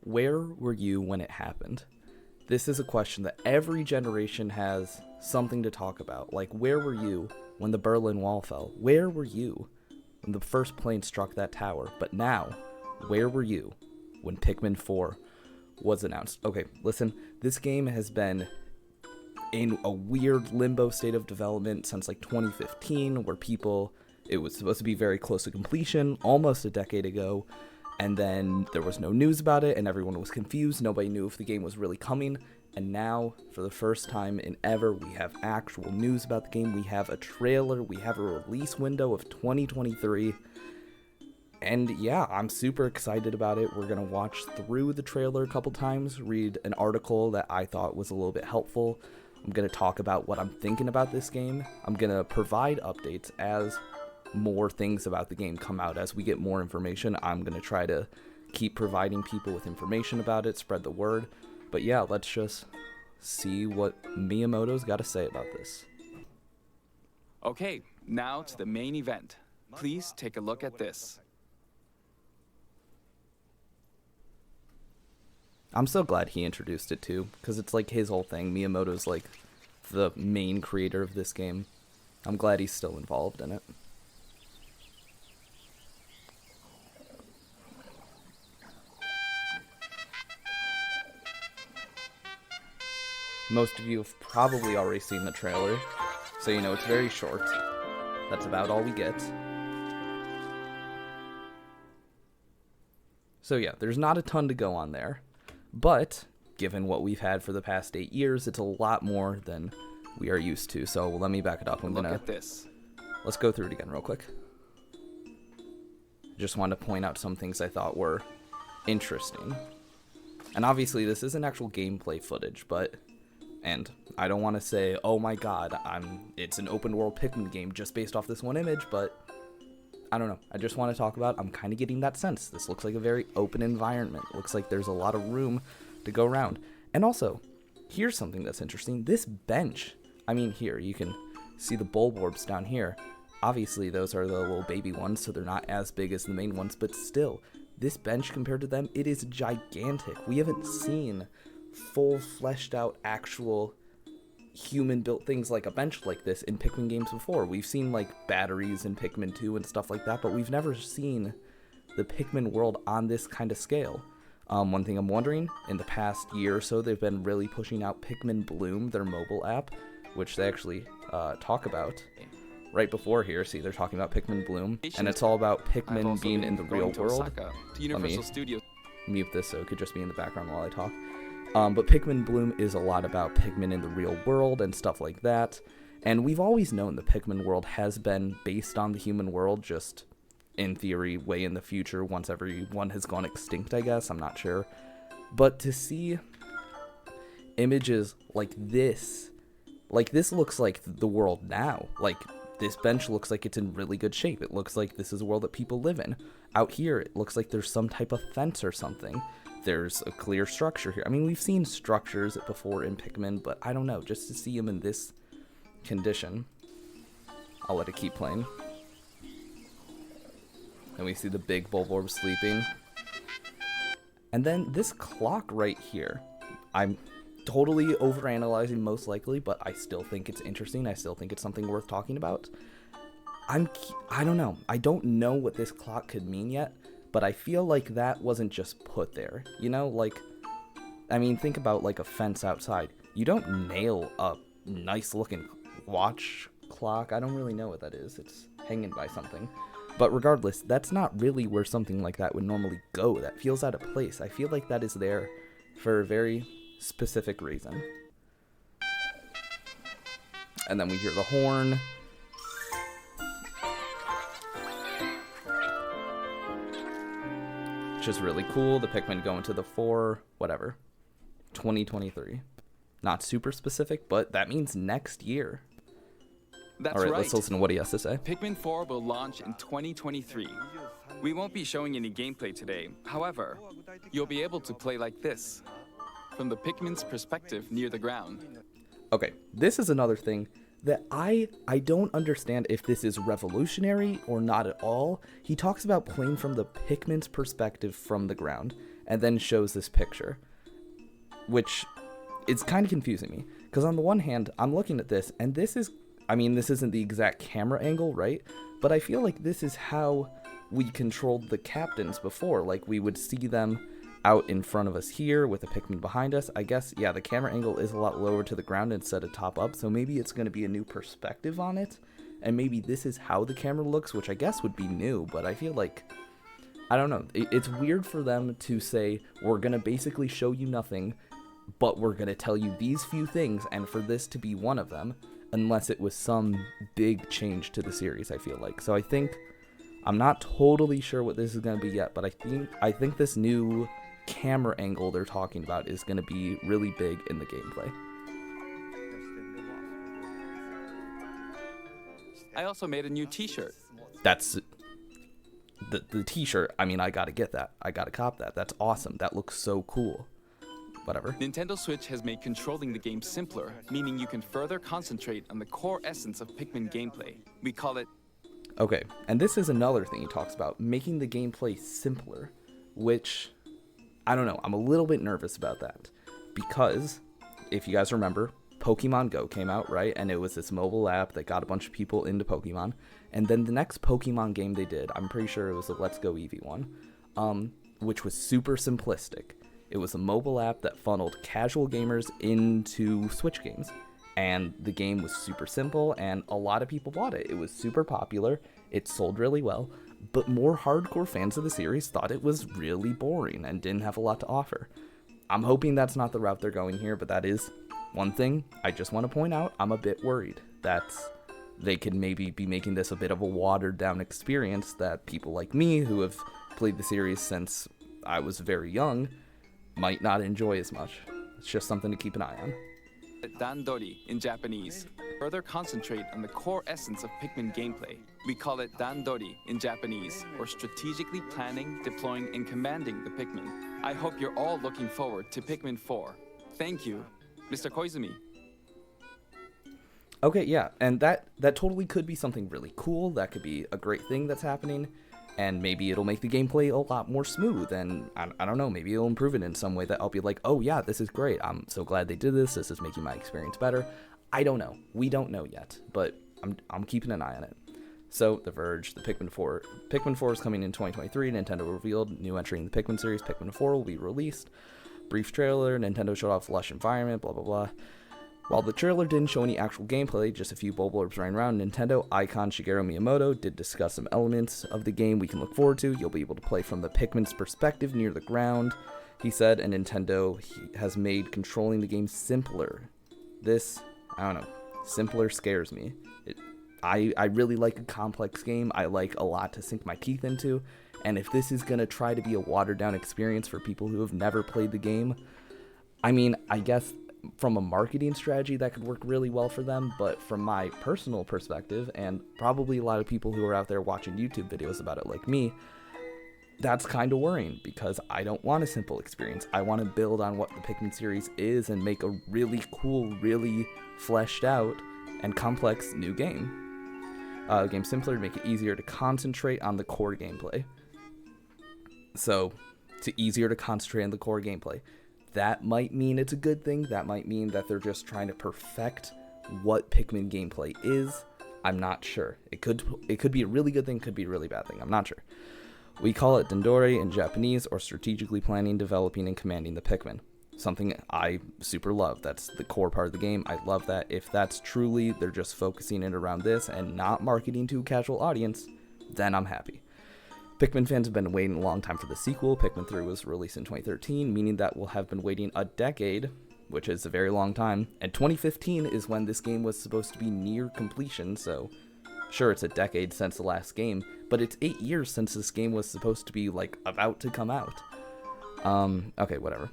Where were you when it happened? This is a question that every generation has something to talk about. Like, where were you when the Berlin Wall fell? Where were you when the first plane struck that tower? But now, where were you when Pikmin 4 was announced? Okay, listen, this game has been in a weird limbo state of development since like 2015, where it was supposed to be very close to completion almost a decade ago, and then there was no news about it and everyone was confused. Nobody knew if the game was really coming, and now for the first time in ever we have actual news about the game. We have a trailer, we have a release window of 2023, and yeah, I'm super excited about it. We're gonna watch through the trailer a couple times, read an article that I thought was a little bit helpful. I'm going to talk about what I'm thinking about this game. I'm going to provide updates as more things about the game come out. As we get more information, I'm going to try to keep providing people with information about it, spread the word. But yeah, let's just see what Miyamoto's got to say about this. Okay, now to the main event. Please take a look at this. I'm so glad he introduced it too, because it's like his whole thing. Miyamoto's like the main creator of this game. I'm glad he's still involved in it. Most of you have probably already seen the trailer, so you know it's very short. That's about all we get. So yeah, there's not a ton to go on there. But, given what we've had for the past 8 years, it's a lot more than we are used to. So let me back it up. Look at this. Let's go through it again real quick. Just wanted to point out some things I thought were interesting. And obviously this isn't actual gameplay footage, and I don't want to say, oh my god, it's an open world Pikmin game just based off this one image, but I don't know. I just want to talk about, I'm kind of getting that sense. This looks like a very open environment. Looks like there's a lot of room to go around. And also, here's something that's interesting. This bench, I mean, here, you can see the bulborbs down here. Obviously, those are the little baby ones, so they're not as big as the main ones, but still, this bench compared to them, it is gigantic. We haven't seen full, fleshed out, actual human-built things like a bench like this in Pikmin games before. We've seen like batteries in Pikmin 2 and stuff like that, but we've never seen the Pikmin world on this kind of scale. One thing I'm wondering, in the past year or so, they've been really pushing out Pikmin Bloom, their mobile app, which they actually talk about right before here. See, they're talking about Pikmin Bloom, and it's all about Pikmin being in the real world. Let me mute this so it could just be in the background while I talk. But Pikmin Bloom is a lot about Pikmin in the real world and stuff like that. And we've always known the Pikmin world has been based on the human world, just in theory, way in the future, once everyone has gone extinct, I guess. I'm not sure. But to see images like this looks like the world now. Like, this bench looks like it's in really good shape. It looks like this is a world that people live in. Out here, it looks like there's some type of fence or something. There's a clear structure here. I mean, we've seen structures before in Pikmin, but I don't know, just to see them in this condition. I'll let it keep playing. And we see the big Bulborb sleeping. And then this clock right here. I'm totally overanalyzing most likely, but I still think it's interesting. I still think it's something worth talking about. I don't know. I don't know what this clock could mean yet. But I feel like that wasn't just put there, you know, like, I mean, think about like a fence outside. You don't nail a nice looking watch clock. I don't really know what that is. It's hanging by something. But regardless, that's not really where something like that would normally go. That feels out of place. I feel like that is there for a very specific reason. And then we hear the horn. Which is really cool. The Pikmin go into the 2023. Not super specific, but that means next year. That's All right, right. let's listen to what he has to say. Pikmin 4 will launch in 2023. We won't be showing any gameplay today. However, you'll be able to play like this, from the Pikmin's perspective near the ground. Okay, this is another thing that I don't understand if this is revolutionary or not at all. He talks about playing from the Pikmin's perspective from the ground. and then shows this picture, which is kind of confusing me. Because on the one hand, I'm looking at this, and this isn't the exact camera angle, right? But I feel like this is how we controlled the captains before. Like, we would see them out in front of us here with a Pikmin behind us. I guess, yeah, the camera angle is a lot lower to the ground instead of top up, so maybe it's going to be a new perspective on it, and maybe this is how the camera looks, which I guess would be new, but I feel like, I don't know, it's weird for them to say, we're going to basically show you nothing, but we're going to tell you these few things, and for this to be one of them, unless it was some big change to the series, I feel like. So I'm not totally sure what this is going to be yet, but I think this new camera angle they're talking about is going to be really big in the gameplay. I also made a new t-shirt. That's the t-shirt. I mean, I gotta get that. I gotta cop that. That's awesome. That looks so cool. Whatever. Nintendo Switch has made controlling the game simpler, meaning you can further concentrate on the core essence of Pikmin gameplay. We call it... Okay, and this is another thing he talks about, making the gameplay simpler, which, I don't know, I'm a little bit nervous about that, because, if you guys remember, Pokemon Go came out, right, and it was this mobile app that got a bunch of people into Pokemon, and then the next Pokemon game they did, I'm pretty sure it was the Let's Go Eevee one, which was super simplistic. It was a mobile app that funneled casual gamers into Switch games. And the game was super simple, and a lot of people bought it. It was super popular, it sold really well, but more hardcore fans of the series thought it was really boring and didn't have a lot to offer. I'm hoping that's not the route they're going here, but that is one thing I just want to point out. I'm a bit worried that they could maybe be making this a bit of a watered down experience that people like me, who have played the series since I was very young, might not enjoy as much. It's just something to keep an eye on. Dandori in Japanese. Further concentrate on the core essence of Pikmin gameplay. We call it Dandori in Japanese, or strategically planning, deploying, and commanding the Pikmin. I hope you're all looking forward to Pikmin 4. Thank you, Mr. Koizumi. Okay, yeah, and that totally could be something really cool. That could be a great thing that's happening. And maybe it'll make the gameplay a lot more smooth, and I don't know, maybe it'll improve it in some way that I'll be like, oh yeah, this is great, I'm so glad they did this is making my experience better. I don't know, we don't know yet, but I'm keeping an eye on it. So, The Verge, the Pikmin 4 is coming in 2023, Nintendo revealed new entry in the Pikmin series, Pikmin 4 will be released, brief trailer, Nintendo showed off lush environment, blah blah blah. While the trailer didn't show any actual gameplay, just a few blurbs running around, Nintendo icon Shigeru Miyamoto did discuss some elements of the game we can look forward to. You'll be able to play from the Pikmin's perspective near the ground, he said, and Nintendo has made controlling the game simpler. This, I don't know, simpler scares me. I really like a complex game. I like a lot to sink my teeth into, and if this is going to try to be a watered down experience for people who have never played the game, I mean, I guess from a marketing strategy that could work really well for them, but from my personal perspective, and probably a lot of people who are out there watching YouTube videos about it like me, that's kind of worrying, because I don't want a simple experience. I want to build on what the Pikmin series is and make a really cool, really fleshed out and complex new game. The game's simpler to make it easier to concentrate on the core gameplay. So, it's easier to concentrate on the core gameplay. That might mean it's a good thing. That might mean that they're just trying to perfect what Pikmin gameplay is. I'm not sure. It could be a really good thing, could be a really bad thing. I'm not sure. We call it Dandori in Japanese, or strategically planning, developing, and commanding the Pikmin. Something I super love. That's the core part of the game. I love that. If that's truly they're just focusing it around this and not marketing to a casual audience, then I'm happy. Pikmin fans have been waiting a long time for the sequel. Pikmin 3 was released in 2013, meaning that we'll have been waiting a decade, which is a very long time. And 2015 is when this game was supposed to be near completion, so sure, it's a decade since the last game, but it's 8 years since this game was supposed to be, like, about to come out. Okay, whatever.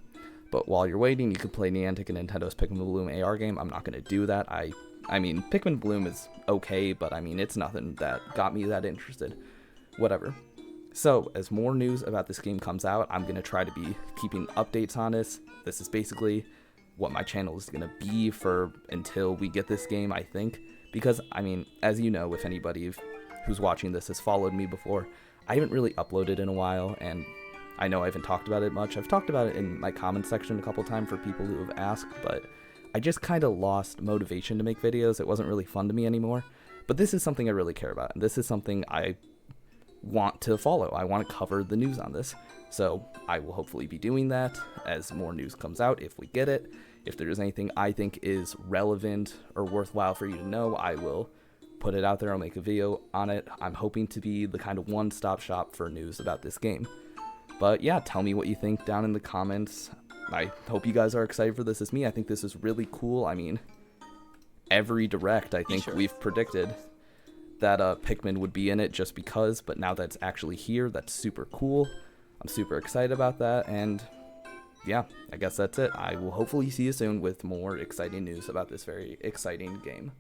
But while you're waiting, you can play Niantic and Nintendo's Pikmin Bloom AR game. I'm not going to do that. I mean, Pikmin Bloom is okay, but I mean, it's nothing that got me that interested. Whatever. So, as more news about this game comes out, I'm going to try to be keeping updates on this. This is basically what my channel is going to be for until we get this game, I think. Because, I mean, as you know, if anybody who's watching this has followed me before, I haven't really uploaded in a while, and I know I haven't talked about it much. I've talked about it in my comment section a couple times for people who have asked, but I just kind of lost motivation to make videos. It wasn't really fun to me anymore. But this is something I really care about, and this is something I want to follow. I want to cover the news on this. So I will hopefully be doing that as more news comes out, if we get it. If there's anything I think is relevant or worthwhile for you to know, I will put it out there. I'll make a video on it. I'm hoping to be the kind of one-stop shop for news about this game. But yeah, tell me what you think down in the comments. I hope you guys are excited for this as me. I think this is really cool. I mean, every direct, I think we've predicted that Pikmin would be in it just because, but now that's actually here, that's super cool. I'm super excited about that, and yeah, I guess that's it. I will hopefully see you soon with more exciting news about this very exciting game.